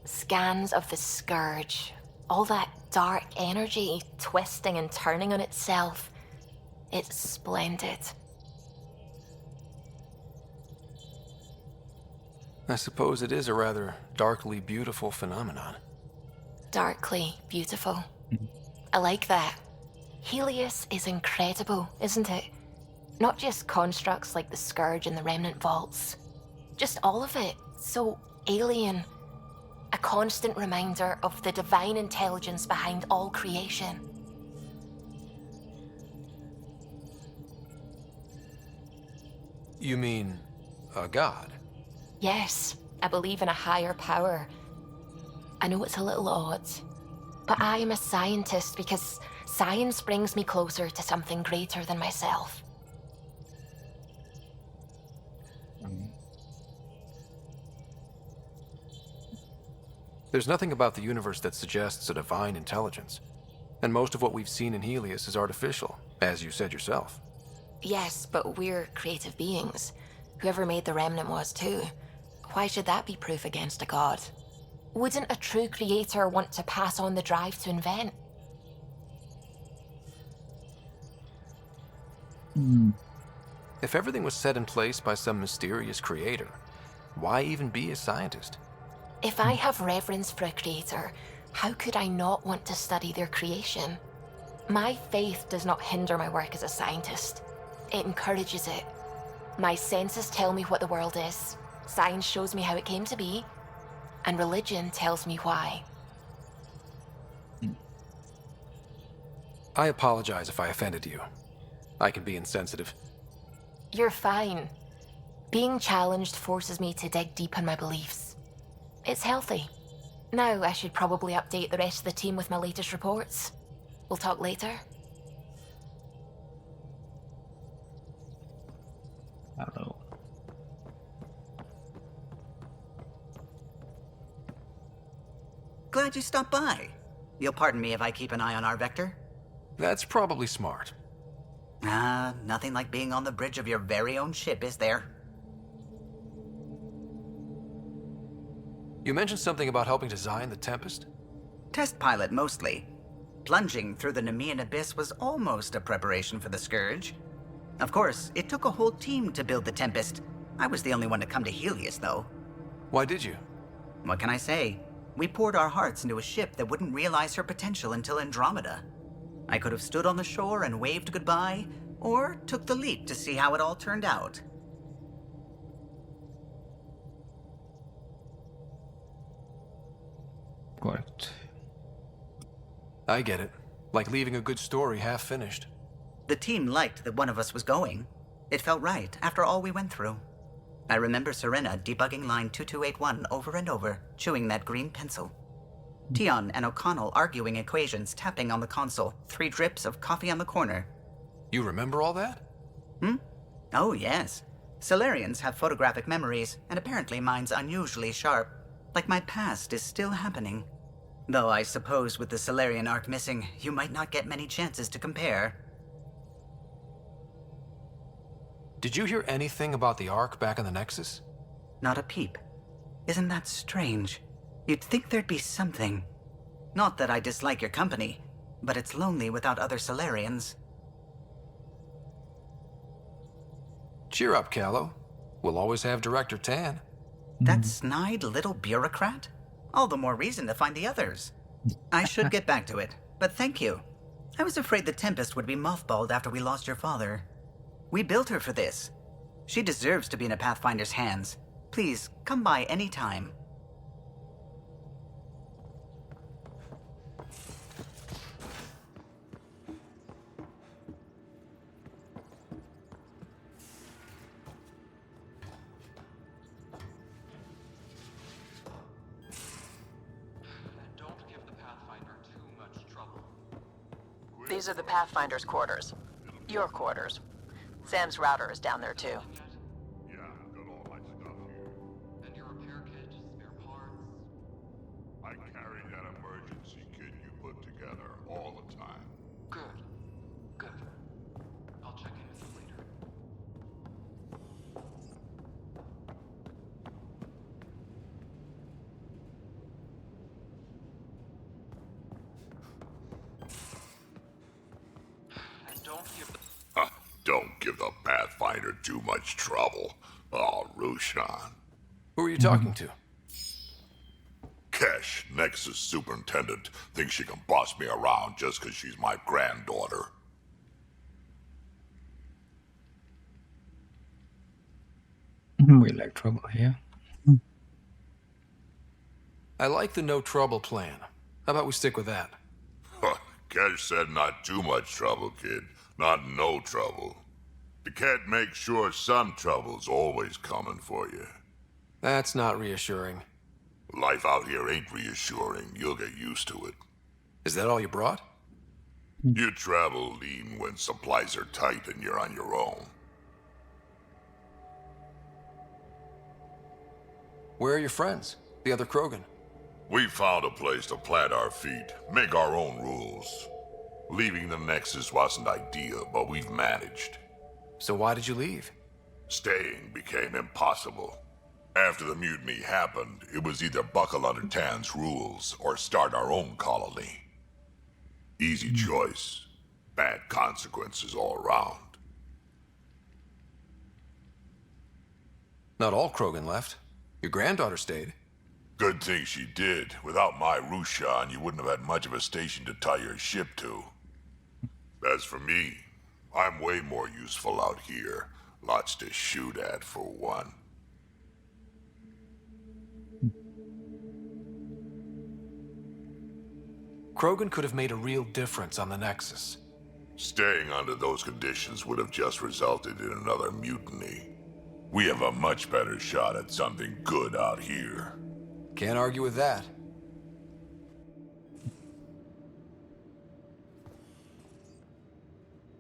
Scans of the Scourge. All that dark energy twisting and turning on itself. It's splendid. I suppose it is a rather darkly beautiful phenomenon. Darkly beautiful. I like that. Helios is incredible, isn't it? Not just constructs like the Scourge and the Remnant Vaults. Just all of it. So alien. A constant reminder of the divine intelligence behind all creation. You mean a god? Yes, I believe in a higher power. I know it's a little odd, but I am a scientist because science brings me closer to something greater than myself. There's nothing about the universe that suggests a divine intelligence. And most of what we've seen in Helios is artificial, as you said yourself. Yes, but we're creative beings. Whoever made the Remnant was too. Why should that be proof against a god? Wouldn't a true creator want to pass on the drive to invent? If everything was set in place by some mysterious creator, why even be a scientist? If I have reverence for a creator, how could I not want to study their creation? My faith does not hinder my work as a scientist. It encourages it. My senses tell me what the world is, science shows me how it came to be, and religion tells me why. I apologize if I offended you. I can be insensitive. You're fine. Being challenged forces me to dig deep in my beliefs. It's healthy. Now I should probably update the rest of the team with my latest reports. We'll talk later. Hello. Glad you stopped by. You'll pardon me if I keep an eye on our vector? That's probably smart. Nothing like being on the bridge of your very own ship, is there? You mentioned something about helping design the Tempest? Test pilot, mostly. Plunging through the Nemean abyss was almost a preparation for the Scourge. Of course, it took a whole team to build the Tempest. I was the only one to come to Helios, though. Why did you? What can I say? We poured our hearts into a ship that wouldn't realize her potential until Andromeda. I could have stood on the shore and waved goodbye, or took the leap to see how it all turned out. Correct. I get it. Like leaving a good story half-finished. The team liked that one of us was going. It felt right after all we went through. I remember Serena debugging line 2281 over and over, chewing that green pencil. Tion and O'Connell arguing equations, tapping on the console, 3 drips of coffee on the corner. You remember all that? Oh, yes. Solarians have photographic memories, and apparently mine's unusually sharp. Like my past is still happening. Though I suppose with the Solarian arc missing, you might not get many chances to compare. Did you hear anything about the Ark back in the Nexus? Not a peep. Isn't that strange? You'd think there'd be something. Not that I dislike your company, but it's lonely without other Solarians. Cheer up, Callow. We'll always have Director Tan. That snide little bureaucrat? All the more reason to find the others. I should get back to it, but thank you. I was afraid the Tempest would be mothballed after we lost your father. We built her for this. She deserves to be in a Pathfinder's hands. Please, come by any time. These are the Pathfinder's quarters. Your quarters. Sam's router is down there too. Yeah, got all my stuff here. And your repair kit, spare parts. I carry that emergency kit you put together all the time. Good. Good. I'll check in with you later. Don't give the Pathfinder too much trouble. Oh, Rushan. Who are you talking to? Kesh, Nexus Superintendent, thinks she can boss me around just because she's my granddaughter. We like trouble here. I like the no trouble plan. How about we stick with that? Kesh said not too much trouble, kid. Not no trouble. The cat makes sure some trouble's always coming for you. That's not reassuring. Life out here ain't reassuring. You'll get used to it. Is that all you brought? You travel lean when supplies are tight and you're on your own. Where are your friends? The other Krogan? We found a place to plant our feet, make our own rules. Leaving the Nexus wasn't ideal, but we've managed. So why did you leave? Staying became impossible. After the mutiny happened, it was either buckle under Tan's rules or start our own colony. Easy choice. Bad consequences all around. Not all Krogan left. Your granddaughter stayed. Good thing she did. Without my Rushan, you wouldn't have had much of a station to tie your ship to. As for me, I'm way more useful out here. Lots to shoot at, for one. Krogan could have made a real difference on the Nexus. Staying under those conditions would have just resulted in another mutiny. We have a much better shot at something good out here. Can't argue with that.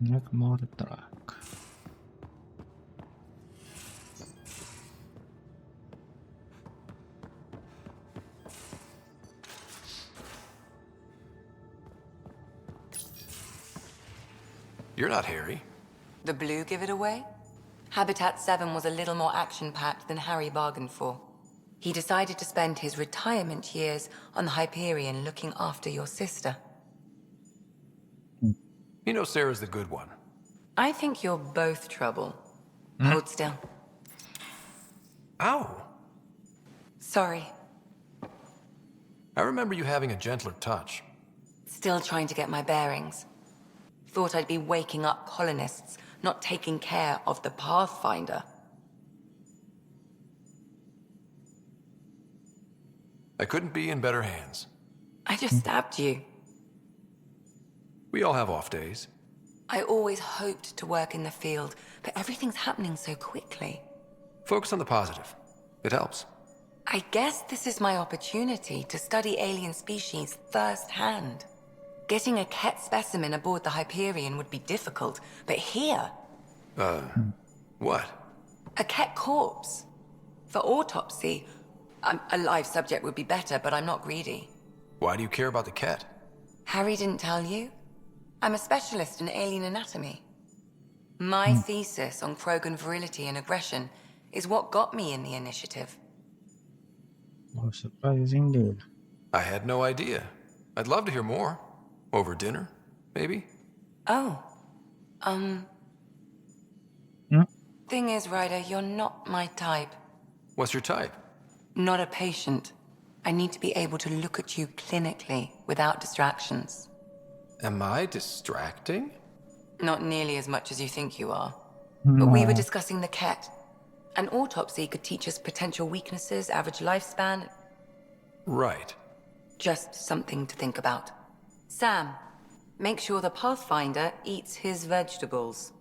Like more truck. You're not Harry. The blue give it away? Habitat 7 was a little more action-packed than Harry bargained for. He decided to spend his retirement years on the Hyperion looking after your sister. You know Sarah's the good one. I think you're both trouble. Hold still. Ow! Sorry. I remember you having a gentler touch. Still trying to get my bearings. Thought I'd be waking up colonists, not taking care of the Pathfinder. I couldn't be in better hands. I just stabbed you. We all have off days. I always hoped to work in the field, but everything's happening so quickly. Focus on the positive. It helps. I guess this is my opportunity to study alien species firsthand. Getting a Ket specimen aboard the Hyperion would be difficult, but here... What? A Ket corpse. For autopsy, a live subject would be better, but I'm not greedy. Why do you care about the cat? Harry didn't tell you? I'm a specialist in alien anatomy. My thesis on Krogan virility and aggression is what got me in the initiative. Oh, surprise indeed. I had no idea. I'd love to hear more. Over dinner, maybe? Oh. Hmm? Thing is, Ryder, you're not my type. What's your type? Not a patient. I need to be able to look at you clinically without distractions. Am I distracting? Not nearly as much as you think you are. But we were discussing the Ket. An autopsy could teach us potential weaknesses, average lifespan. Right. Just something to think about. Sam, make sure the Pathfinder eats his vegetables.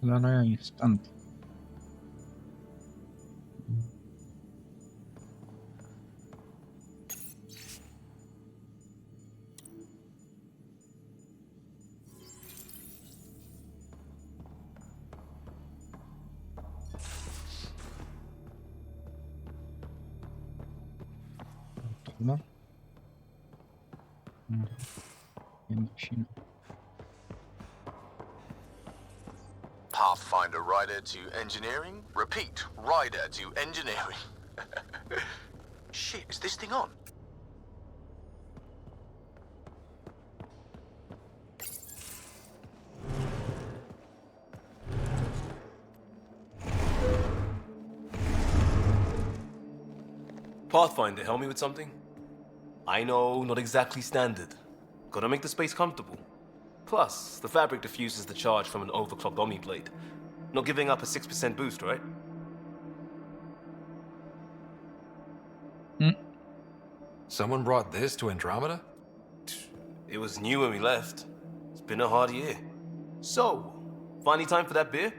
Wala na yung instant. Ito na. Yung machine. Pathfinder rider to engineering. Repeat, rider to engineering. Shit, is this thing on? Pathfinder, help me with something? I know, not exactly standard. Gotta make the space comfortable. Plus, the fabric diffuses the charge from an overclocked Omniblade. Not giving up a 6% boost, right? Someone brought this to Andromeda? It was new when we left. It's been a hard year. So, finally time for that beer?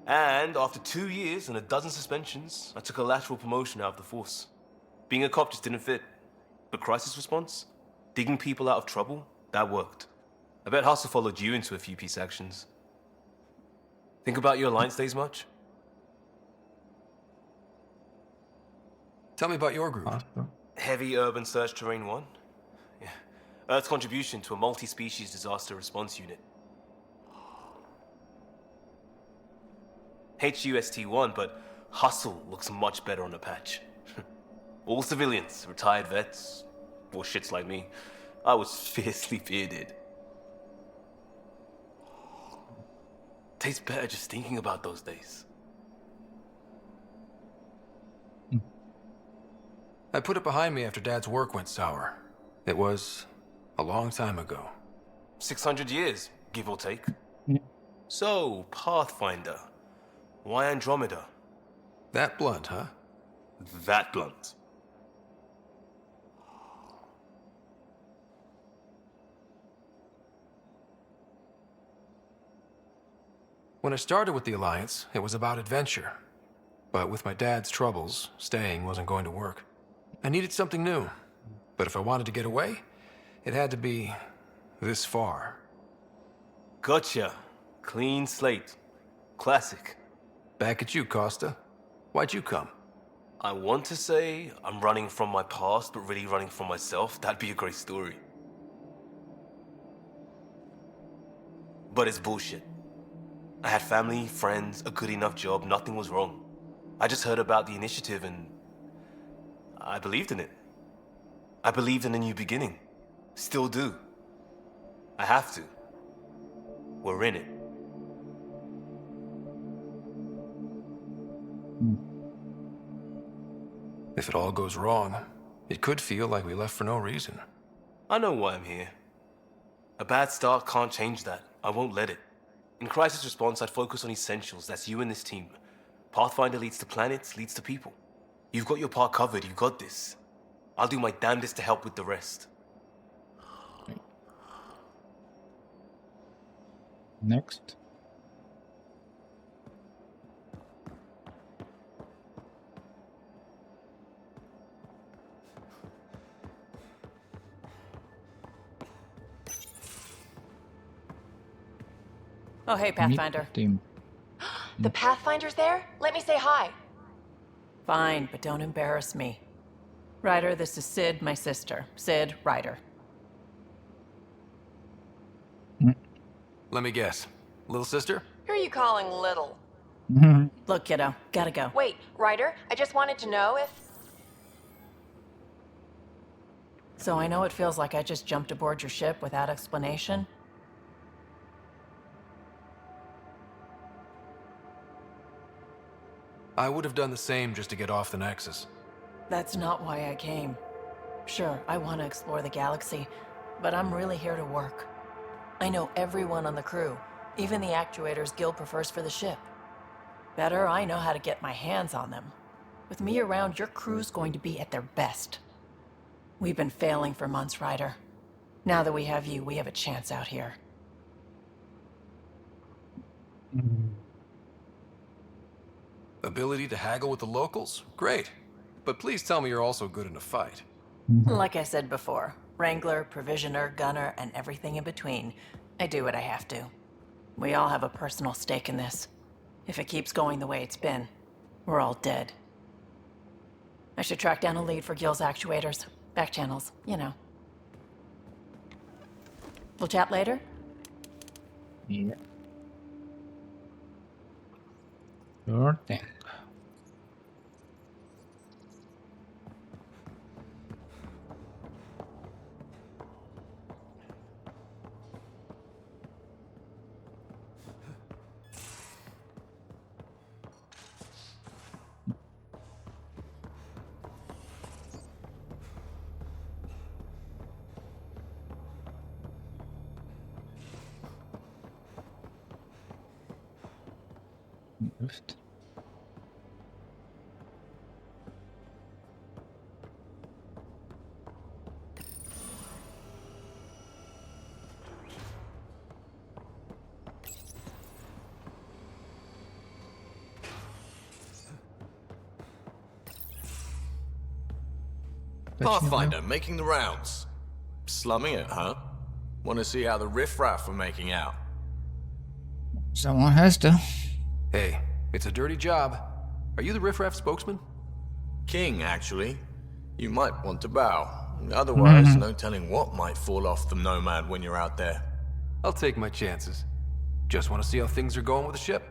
And after 2 years and a dozen suspensions, I took a lateral promotion out of the force. Being a cop just didn't fit. But crisis response? Digging people out of trouble? That worked. I bet Hustle followed you into a few peace actions. Think about your Alliance days much? Tell me about your group. Asta. Heavy urban search terrain 1? Yeah. Earth's contribution to a multi-species disaster response unit. HUST-1, but Hustle looks much better on the patch. All civilians, retired vets, or shits like me. I was fiercely bearded. Tastes better just thinking about those days. I put it behind me after Dad's work went sour. It was a long time ago. 600 years, give or take. Yeah. So, Pathfinder. Why Andromeda? That blunt, huh? That blunt. When I started with the Alliance, it was about adventure. But with my dad's troubles, staying wasn't going to work. I needed something new. But if I wanted to get away, it had to be this far. Gotcha. Clean slate. Classic. Back at you, Costa. Why'd you come? I want to say I'm running from my past, but really running from myself. That'd be a great story. But it's bullshit. I had family, friends, a good enough job, nothing was wrong. I just heard about the initiative and I believed in it. I believed in a new beginning. Still do. I have to. We're in it. If it all goes wrong, it could feel like we left for no reason. I know why I'm here. A bad start can't change that. I won't let it. In crisis response, I'd focus on essentials. That's you and this team. Pathfinder leads to planets, leads to people. You've got your part covered. You got this. I'll do my damnedest to help with the rest. Next. Oh, hey, Pathfinder. Meet team. The Pathfinder's there? Let me say hi. Fine, but don't embarrass me. Ryder, this is Sid, my sister. Sid, Ryder. Let me guess. Little sister? Who are you calling little? Look, kiddo, gotta go. Wait, Ryder, I just wanted to know if... So I know it feels like I just jumped aboard your ship without explanation. I would have done the same just to get off the Nexus. That's not why I came. Sure, I want to explore the galaxy, but I'm really here to work. I know everyone on the crew, even the actuators Gil prefers for the ship. Better, I know how to get my hands on them. With me around, your crew's going to be at their best. We've been failing for months, Ryder. Now that we have you, we have a chance out here. Ability to haggle with the locals? Great. But please tell me you're also good in a fight. Like I said before, Wrangler, Provisioner, Gunner, and everything in between. I do what I have to. We all have a personal stake in this. If it keeps going the way it's been, we're all dead. I should track down a lead for Gil's actuators. Back channels, you know. We'll chat later? Yeah. Sure thing. Drift. Pathfinder, making the rounds. Slumming it, huh? Want to see how the riffraff are making out? Someone has to. Hey, it's a dirty job. Are you the riffraff spokesman? King, actually. You might want to bow. Otherwise, no telling what might fall off the Nomad when you're out there. I'll take my chances. Just want to see how things are going with the ship.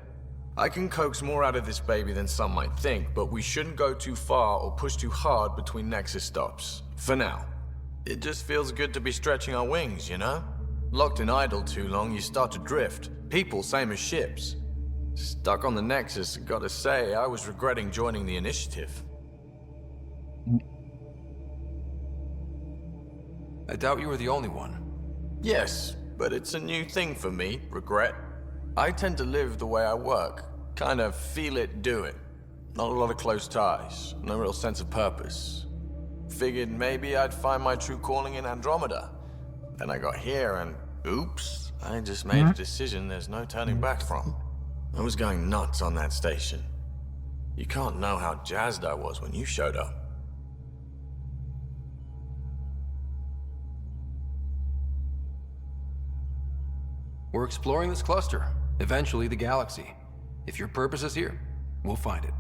I can coax more out of this baby than some might think, but we shouldn't go too far or push too hard between Nexus stops. For now. It just feels good to be stretching our wings, you know? Locked in idle too long, you start to drift. People, same as ships. Stuck on the Nexus, gotta say, I was regretting joining the Initiative. I doubt you were the only one. Yes, but it's a new thing for me, regret. I tend to live the way I work. Kind of feel it, do it. Not a lot of close ties, no real sense of purpose. Figured maybe I'd find my true calling in Andromeda. Then I got here and, oops, I just made a decision there's no turning back from. I was going nuts on that station. You can't know how jazzed I was when you showed up. We're exploring this cluster, eventually the galaxy. If your purpose is here, we'll find it.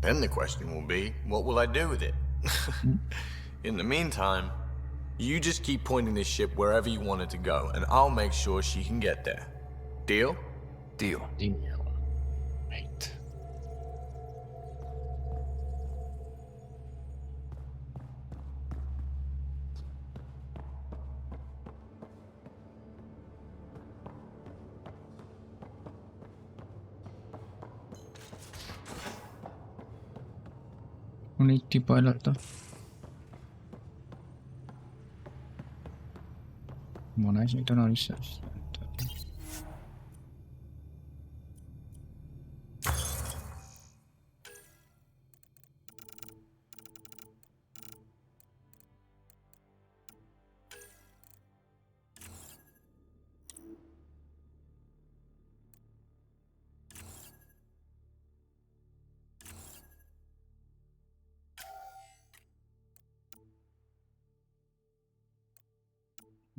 Then the question will be, what will I do with it? In the meantime, you just keep pointing this ship wherever you want it to go, and I'll make sure she can get there. Deal? Deal. Right. Uniti pe alta. Bun, aici uităm la research.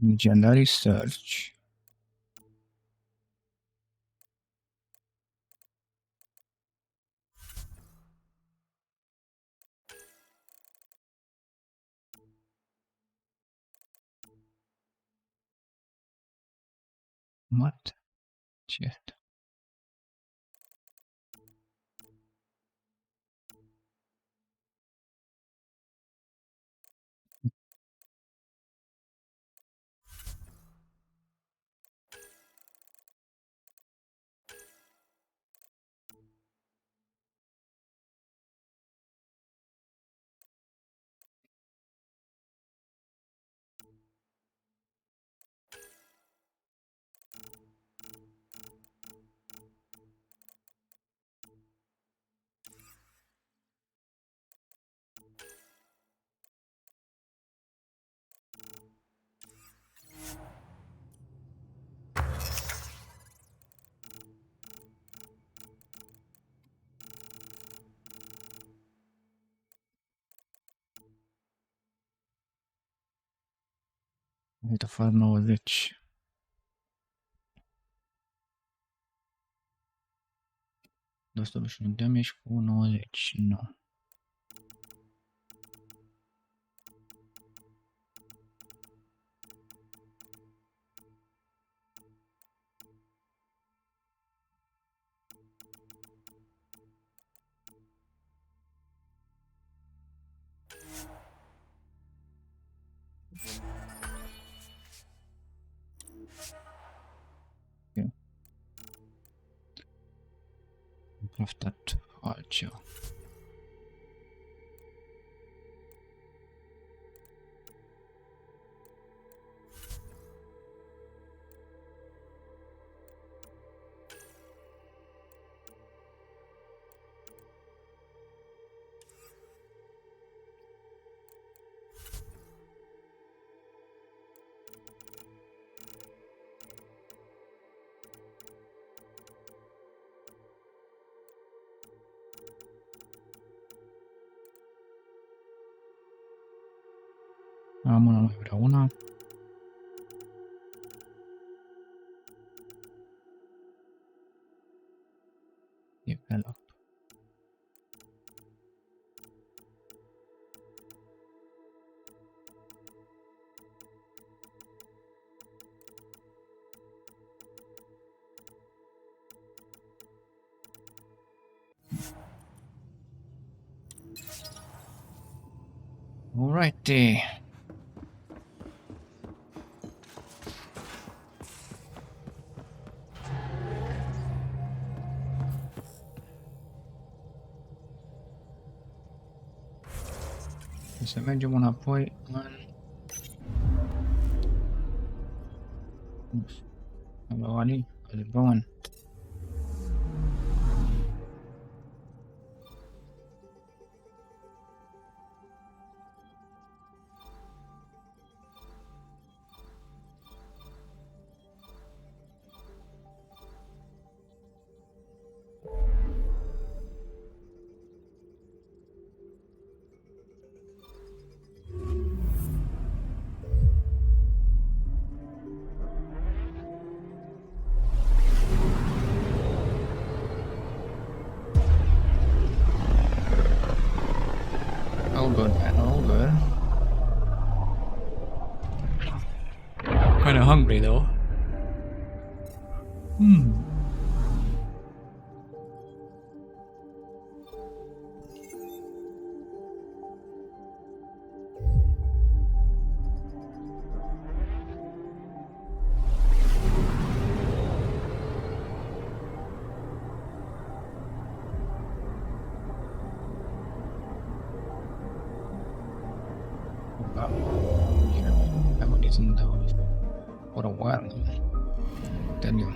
Legendary search. What? Shit. Uite, afară 90. De asta nu damage cu 90. Nu. Craftat altceva. Am una, mai vreau una. Develop. Alrighty. Să mergem înapoi în... Nu știu. Hello, Ali. How's it going? All good, man. All good. Kinda hungry though. Memories in those for a while now. Tell you.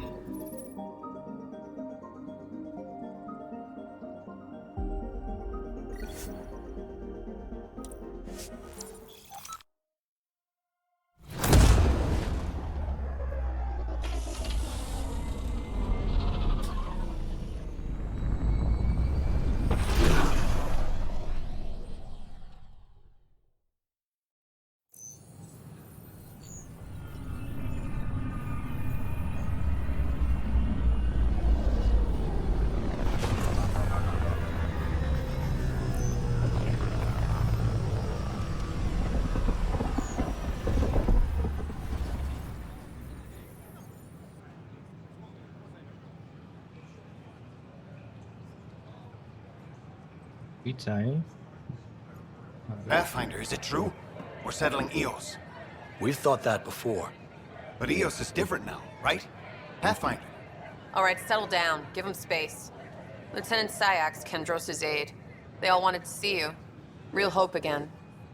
Pizza, eh? Pathfinder, is it true? We're settling Eos. We've thought that before. But Eos is different now, right? Pathfinder. All right, settle down. Give him space. Lieutenant Syax, Kendros' aide. They all wanted to see you. Real hope again.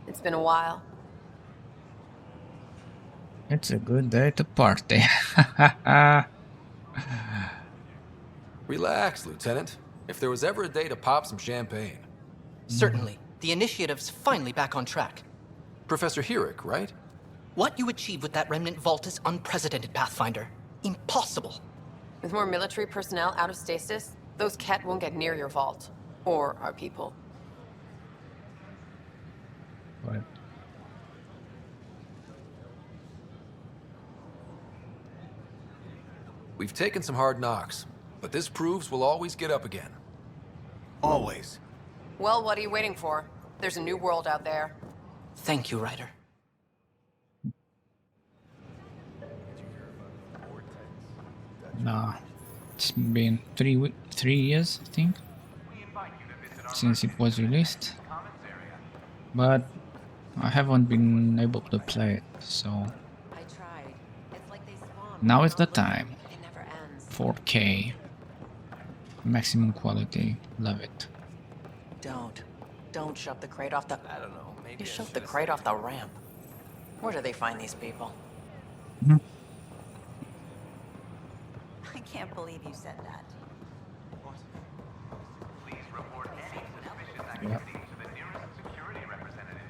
It's been a while. It's a good day to party. Relax, Lieutenant. If there was ever a day to pop some champagne. Certainly. The initiative's finally back on track. Professor Herrick, right? What you achieved with that remnant vault is unprecedented, Pathfinder. Impossible. With more military personnel out of stasis, those Ket won't get near your vault. Or our people. Right. We've taken some hard knocks, but this proves we'll always get up again. Always. Well, what are you waiting for? There's a new world out there. Thank you, Ryder. Nah, it's been 3 years, I think, since it was released. But I haven't been able to play it, so now is the time. 4K, maximum quality, love it. Don't shove the crate off the... I don't know, maybe You shoved the crate off the ramp. Where do they find these people? I can't believe you said that. Please report any suspicious activity to the nearest security representative.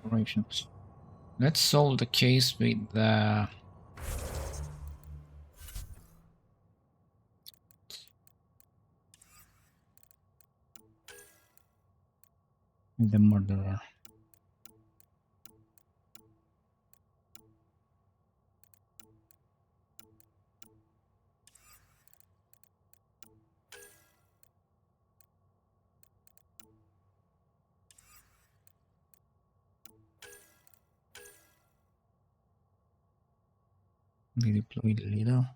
Operations. Let's solve the case with the... The murderer. We deploy the leader.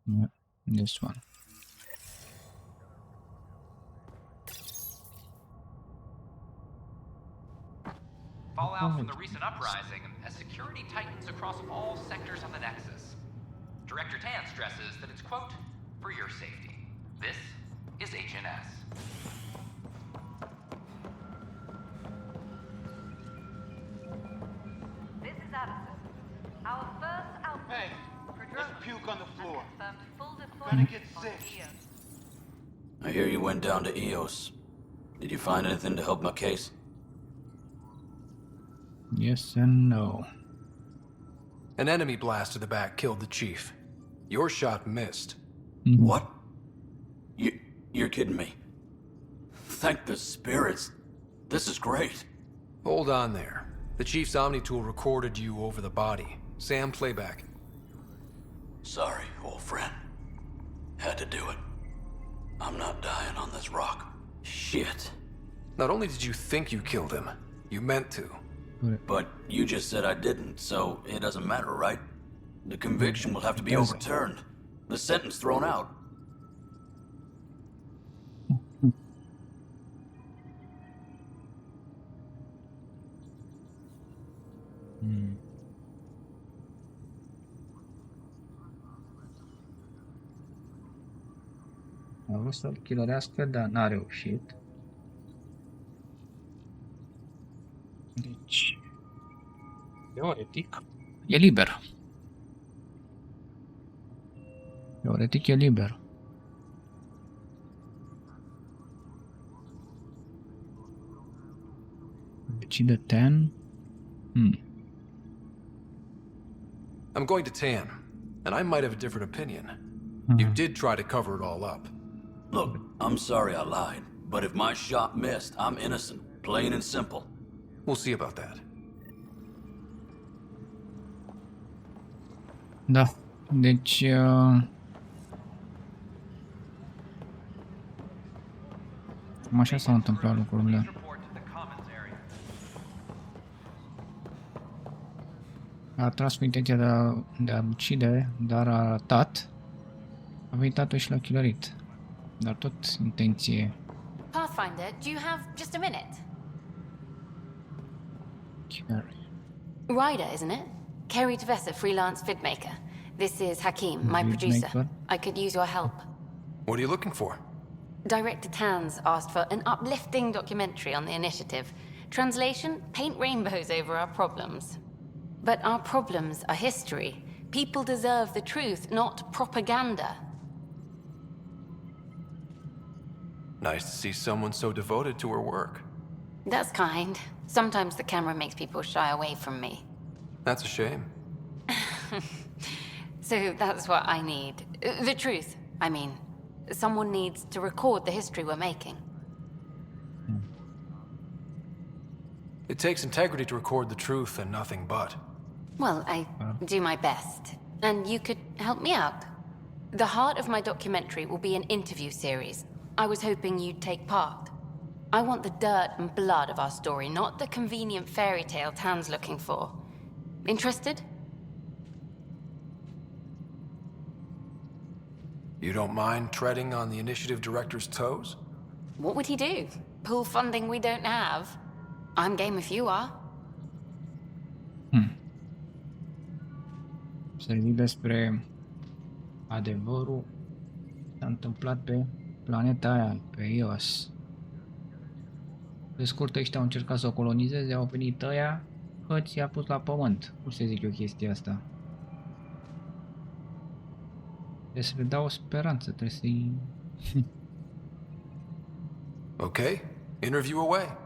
Yeah, this one. Fallout from the recent uprising as security tightens across all sectors of the Nexus. Director Tan stresses that it's, quote, for your safety. This is HNS. This is Addison. Our first outbreak. Hey, let's puke on the floor. Full Gonna get sick. I hear you went down to EOS. Did you find anything to help my case? Yes and no. An enemy blast to the back killed the chief. Your shot missed. What? You're kidding me. Thank the spirits. This is great. Hold on there. The chief's Omni tool recorded you over the body. Sam, playback. Sorry, old friend. Had to do it. I'm not dying on this rock. Shit. Not only did you think you killed him, you meant to. But you just said I didn't, so it doesn't matter, right? The conviction will have to be overturned. The sentence thrown out. A vrut să-l chilorească, dar n-a reușit. Deci, teoretic, e liber. Teoretic e liber. Decide Tan. I'm going to Tan, and I might have a different opinion. You did try to cover it all up. Look, I'm sorry I lied, but if my shot missed, I'm innocent. Plain and simple. We'll see about that. Da, deci cam așa s-au întâmplat lucrurile. A tras cu intenția de a ucide, dar a ratat. A venit atunci și l-a killerit. Dar tot intenție. Pathfinder, do you have just a minute? Ryder, isn't it? Kerry Tavessa, freelance vidmaker. This is Hakim, my producer. I could use your help. What are you looking for? Director Tan's asked for an uplifting documentary on the initiative. Translation, paint rainbows over our problems. But our problems are history. People deserve the truth, not propaganda. Nice to see someone so devoted to her work. That's kind. Sometimes the camera makes people shy away from me. That's a shame. So that's what I need. The truth, I mean. Someone needs to record the history we're making. It takes integrity to record the truth and nothing but. Well, I do my best. And you could help me out. The heart of my documentary will be an interview series. I was hoping you'd take part. I want the dirt and blood of our story, not the convenient fairy tale Tan's looking for. Interested? You don't mind treading on the initiative director's toes? What would he do? Pull funding we don't have? I'm game if you are. Să zic despre adevărul s-a întâmplat pe planeta aia, pe EOS. Pe scurt, ăștia au încercat să o colonizeze, au venit ăia, hăți i-a pus la pământ. Cum să zic eu chestia asta? Trebuie să le dau o speranță, trebuie să-i... Okay, interview away.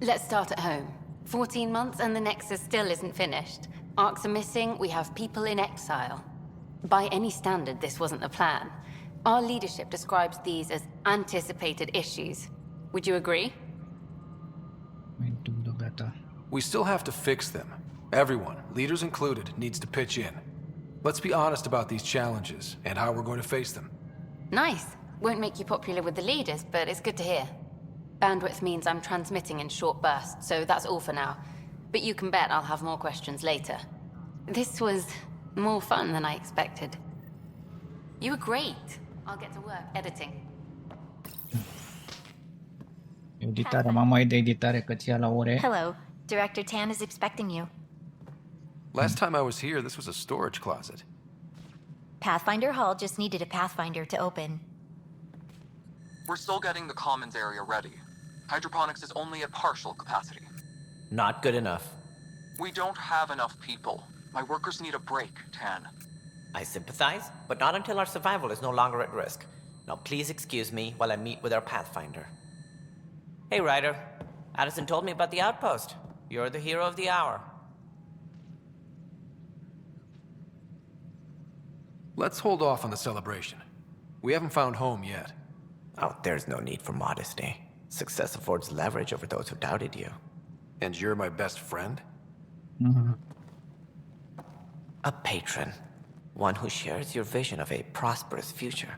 Let's start at home. 14 months and the Nexus still isn't finished. Arcs are missing, we have people in exile. By any standard, this wasn't the plan. Our leadership describes these as anticipated issues. Would you agree? We still have to fix them. Everyone, leaders included, needs to pitch in. Let's be honest about these challenges and how we're going to face them. Nice. Won't make you popular with the leaders, but it's good to hear. Bandwidth means I'm transmitting in short bursts, so that's all for now. But you can bet I'll have more questions later. This was more fun than I expected. You were great. I'll get to work editing. Editarea, mama e de editare cât ia la ore. Hello. Director Tan is expecting you. Last time I was here, this was a storage closet. Pathfinder Hall just needed a Pathfinder to open. We're still getting the commons area ready. Hydroponics is only at partial capacity. Not good enough. We don't have enough people. My workers need a break, Tan. I sympathize, but not until our survival is no longer at risk. Now please excuse me while I meet with our Pathfinder. Hey, Ryder. Addison told me about the outpost. You're the hero of the hour. Let's hold off on the celebration. We haven't found home yet. Oh, there's no need for modesty. Success affords leverage over those who doubted you. And you're my best friend? A patron. One who shares your vision of a prosperous future.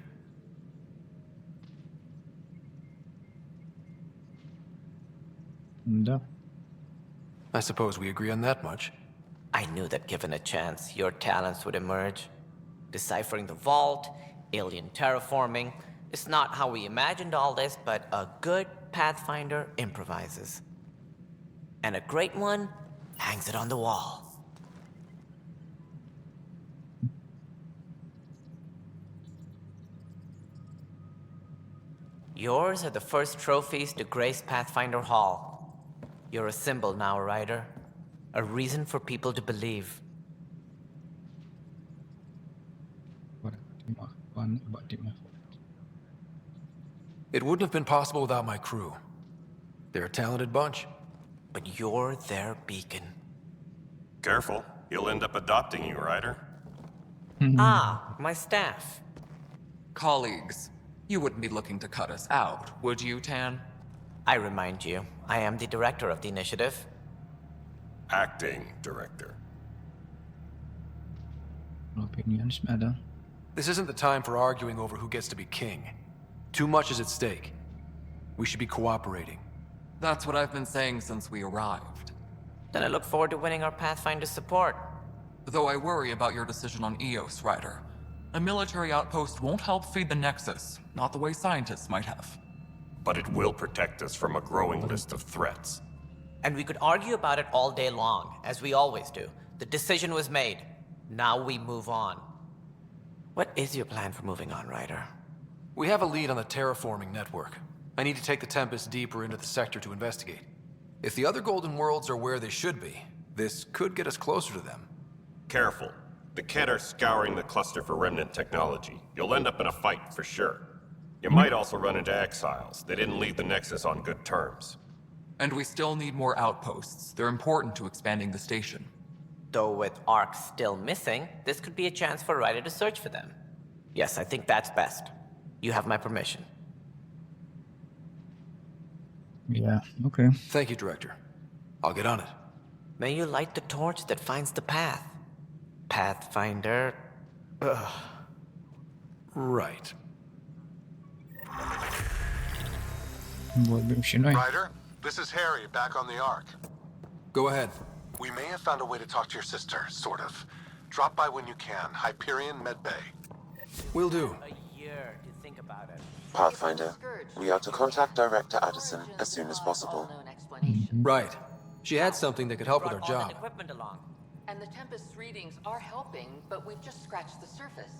Da. I suppose we agree on that much. I knew that given a chance, your talents would emerge. Deciphering the vault, alien terraforming. It's not how we imagined all this, but a good Pathfinder improvises. And a great one hangs it on the wall. Yours are the first trophies to grace Pathfinder Hall. You're a symbol now, Ryder. A reason for people to believe. It wouldn't have been possible without my crew. They're a talented bunch. But you're their beacon. Careful. He'll end up adopting you, Ryder. Ah, my staff. Colleagues, you wouldn't be looking to cut us out, would you, Tan? I remind you, I am the director of the initiative. Acting director. Opinions matter. This isn't the time for arguing over who gets to be king. Too much is at stake. We should be cooperating. That's what I've been saying since we arrived. Then I look forward to winning our Pathfinder's support. Though I worry about your decision on Eos, Ryder. A military outpost won't help feed the Nexus, not the way scientists might have. But it will protect us from a growing list of threats. And we could argue about it all day long, as we always do. The decision was made. Now we move on. What is your plan for moving on, Ryder? We have a lead on the terraforming network. I need to take the Tempest deeper into the sector to investigate. If the other Golden Worlds are where they should be, this could get us closer to them. Careful. The Kett are scouring the cluster for remnant technology. You'll end up in a fight for sure. You might also run into exiles. They didn't leave the Nexus on good terms. And we still need more outposts. They're important to expanding the station. Though with Ark still missing, this could be a chance for Ryder to search for them. Yes, I think that's best. You have my permission. Yeah, okay. Thank you, Director. I'll get on it. May you light the torch that finds the path. Pathfinder... Ugh. Right. Vorbim și noi. Ryder, this is Harry, back on the Ark. Go ahead. We may have found a way to talk to your sister, sort of. Drop by when you can. Hyperion Medbay. Will do. A year to think about it. Pathfinder, we are to contact Director Addison as soon as possible. Right. She had something that could help with our job. Equipment along. And the Tempest's readings are helping, but we've just scratched the surface.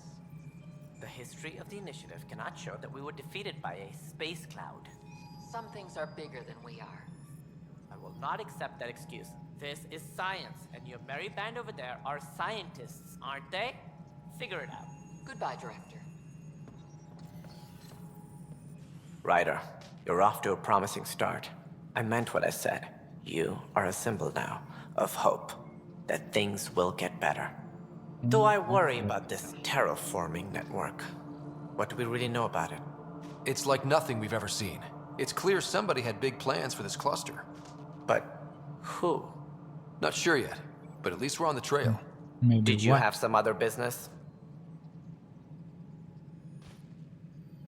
The history of the initiative cannot show that we were defeated by a space cloud. Some things are bigger than we are. I will not accept that excuse. This is science, and your merry band over there are scientists, aren't they? Figure it out. Goodbye, Director. Ryder, you're off to a promising start. I meant what I said. You are a symbol now of hope, that things will get better. Though I worry about this terraforming network. What do we really know about it? It's like nothing we've ever seen. It's clear somebody had big plans for this cluster. But who? Not sure yet, but at least we're on the trail. Did you have some other business?